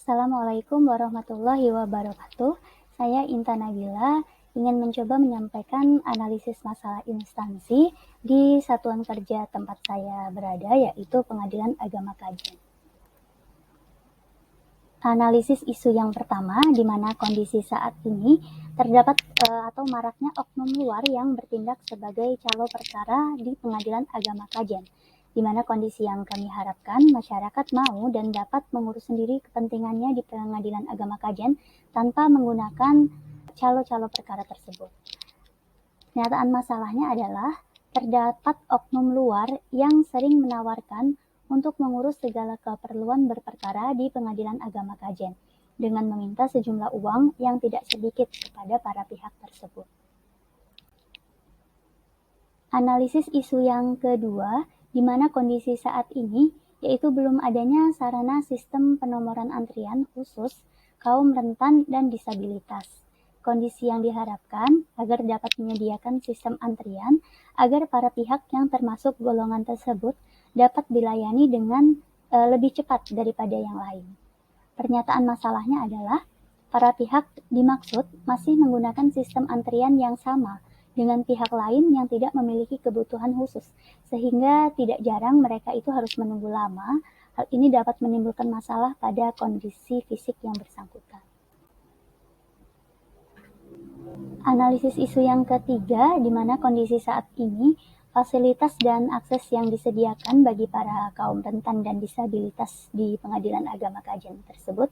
Assalamualaikum warahmatullahi wabarakatuh. Saya Intan Nabila ingin mencoba menyampaikan analisis masalah instansi di satuan kerja tempat saya berada, yaitu Pengadilan Agama Kajen. Analisis isu yang pertama, di mana kondisi saat ini terdapat atau maraknya oknum luar yang bertindak sebagai calo perkara di Pengadilan Agama Kajen, di mana kondisi yang kami harapkan masyarakat mau dan dapat mengurus sendiri kepentingannya di Pengadilan Agama Kajen tanpa menggunakan calo-calo perkara tersebut. Kenyataan masalahnya adalah terdapat oknum luar yang sering menawarkan untuk mengurus segala keperluan berperkara di Pengadilan Agama Kajen dengan meminta sejumlah uang yang tidak sedikit kepada para pihak tersebut. Analisis isu yang kedua, di mana kondisi saat ini yaitu belum adanya sarana sistem penomoran antrian khusus kaum rentan dan disabilitas. Kondisi yang diharapkan agar dapat menyediakan sistem antrian agar para pihak yang termasuk golongan tersebut dapat dilayani dengan lebih cepat daripada yang lain. Pernyataan masalahnya adalah para pihak dimaksud masih menggunakan sistem antrian yang sama dengan pihak lain yang tidak memiliki kebutuhan khusus, sehingga tidak jarang mereka itu harus menunggu lama. Hal ini dapat menimbulkan masalah pada kondisi fisik yang bersangkutan. Analisis isu yang ketiga, di mana kondisi saat ini fasilitas dan akses yang disediakan bagi para kaum rentan dan disabilitas di Pengadilan Agama Kajen tersebut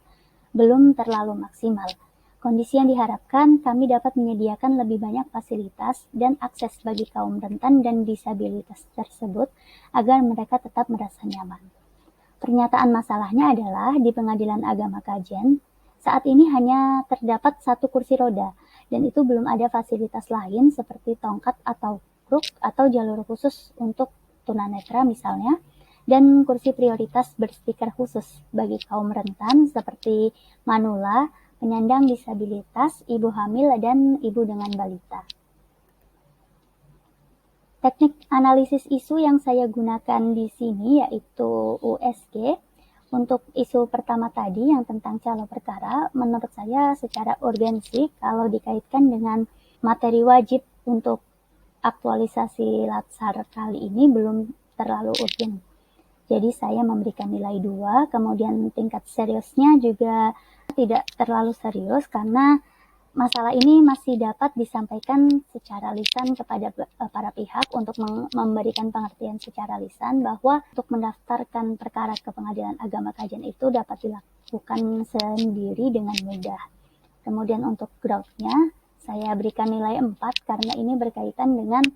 belum terlalu maksimal. Kondisi yang diharapkan kami dapat menyediakan lebih banyak fasilitas dan akses bagi kaum rentan dan disabilitas tersebut agar mereka tetap merasa nyaman. Pernyataan masalahnya adalah di Pengadilan Agama Kajen saat ini hanya terdapat satu kursi roda dan itu belum ada fasilitas lain seperti tongkat atau kruk atau jalur khusus untuk tunanetra misalnya, dan kursi prioritas berstiker khusus bagi kaum rentan seperti manula, penyandang disabilitas, ibu hamil, dan ibu dengan balita. Teknik analisis isu yang saya gunakan di sini yaitu USG. Untuk isu pertama tadi yang tentang calo perkara, menurut saya secara urgensi kalau dikaitkan dengan materi wajib untuk aktualisasi Latsar kali ini belum terlalu urgent. Jadi saya memberikan nilai 2, kemudian tingkat seriusnya juga tidak terlalu serius karena masalah ini masih dapat disampaikan secara lisan kepada para pihak untuk memberikan pengertian secara lisan bahwa untuk mendaftarkan perkara ke Pengadilan Agama Kajen itu dapat dilakukan sendiri dengan mudah. Kemudian untuk groundnya saya berikan nilai 4 karena ini berkaitan dengan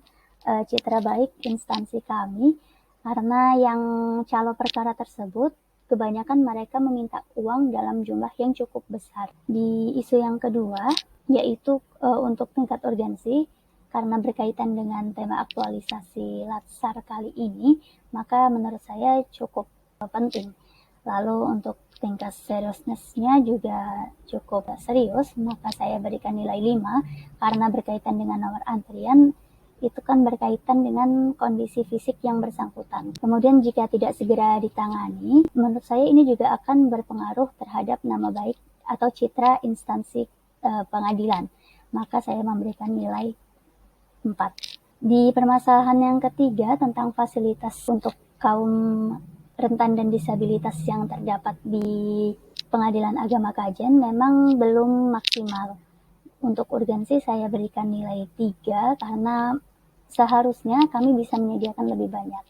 citra baik instansi kami, karena yang calo perkara tersebut kebanyakan mereka meminta uang dalam jumlah yang cukup besar. Di isu yang kedua, yaitu untuk tingkat urgensi, karena berkaitan dengan tema aktualisasi Latsar kali ini, maka menurut saya cukup penting. Lalu untuk tingkat seriousness-nya juga cukup serius, maka saya berikan nilai 5 karena berkaitan dengan nomor antrian. Itu kan berkaitan dengan kondisi fisik yang bersangkutan. Kemudian jika tidak segera ditangani, menurut saya ini juga akan berpengaruh terhadap nama baik atau citra instansi pengadilan. Maka saya memberikan nilai 4. Di permasalahan yang ketiga tentang fasilitas untuk kaum rentan dan disabilitas yang terdapat di Pengadilan Agama Kajen memang belum maksimal. Untuk urgensi saya berikan nilai 3 karena seharusnya kami bisa menyediakan lebih banyak.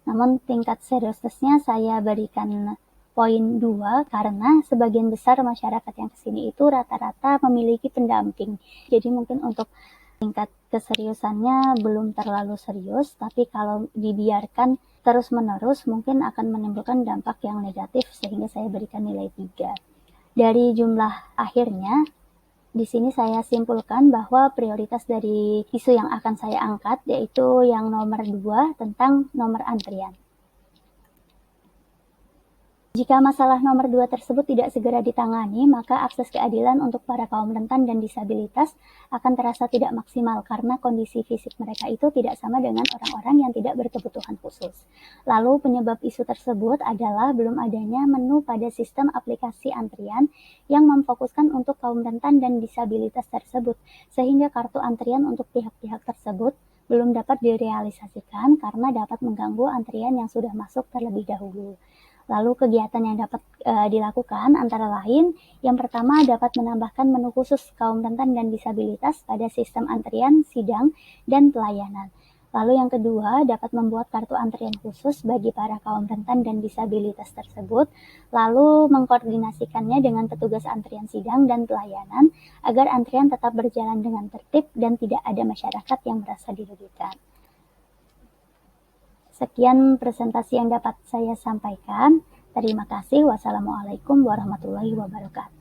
Namun tingkat seriusnya saya berikan poin 2 karena sebagian besar masyarakat yang kesini itu rata-rata memiliki pendamping. Jadi mungkin untuk tingkat keseriusannya belum terlalu serius, tapi kalau dibiarkan terus-menerus mungkin akan menimbulkan dampak yang negatif sehingga saya berikan nilai 3. Dari jumlah akhirnya, di sini saya simpulkan bahwa prioritas dari isu yang akan saya angkat yaitu yang nomor 2 tentang nomor antrian. Jika masalah nomor 2 tersebut tidak segera ditangani, maka akses keadilan untuk para kaum rentan dan disabilitas akan terasa tidak maksimal karena kondisi fisik mereka itu tidak sama dengan orang-orang yang tidak berkebutuhan khusus. Lalu penyebab isu tersebut adalah belum adanya menu pada sistem aplikasi antrian yang memfokuskan untuk kaum rentan dan disabilitas tersebut, sehingga kartu antrian untuk pihak-pihak tersebut belum dapat direalisasikan karena dapat mengganggu antrian yang sudah masuk terlebih dahulu. Lalu kegiatan yang dapat dilakukan antara lain, yang pertama dapat menambahkan menu khusus kaum rentan dan disabilitas pada sistem antrian, sidang, dan pelayanan. Lalu yang kedua, dapat membuat kartu antrian khusus bagi para kaum rentan dan disabilitas tersebut, lalu mengkoordinasikannya dengan petugas antrian sidang dan pelayanan, agar antrian tetap berjalan dengan tertib dan tidak ada masyarakat yang merasa dirugikan. Sekian presentasi yang dapat saya sampaikan. Terima kasih. Wassalamualaikum warahmatullahi wabarakatuh.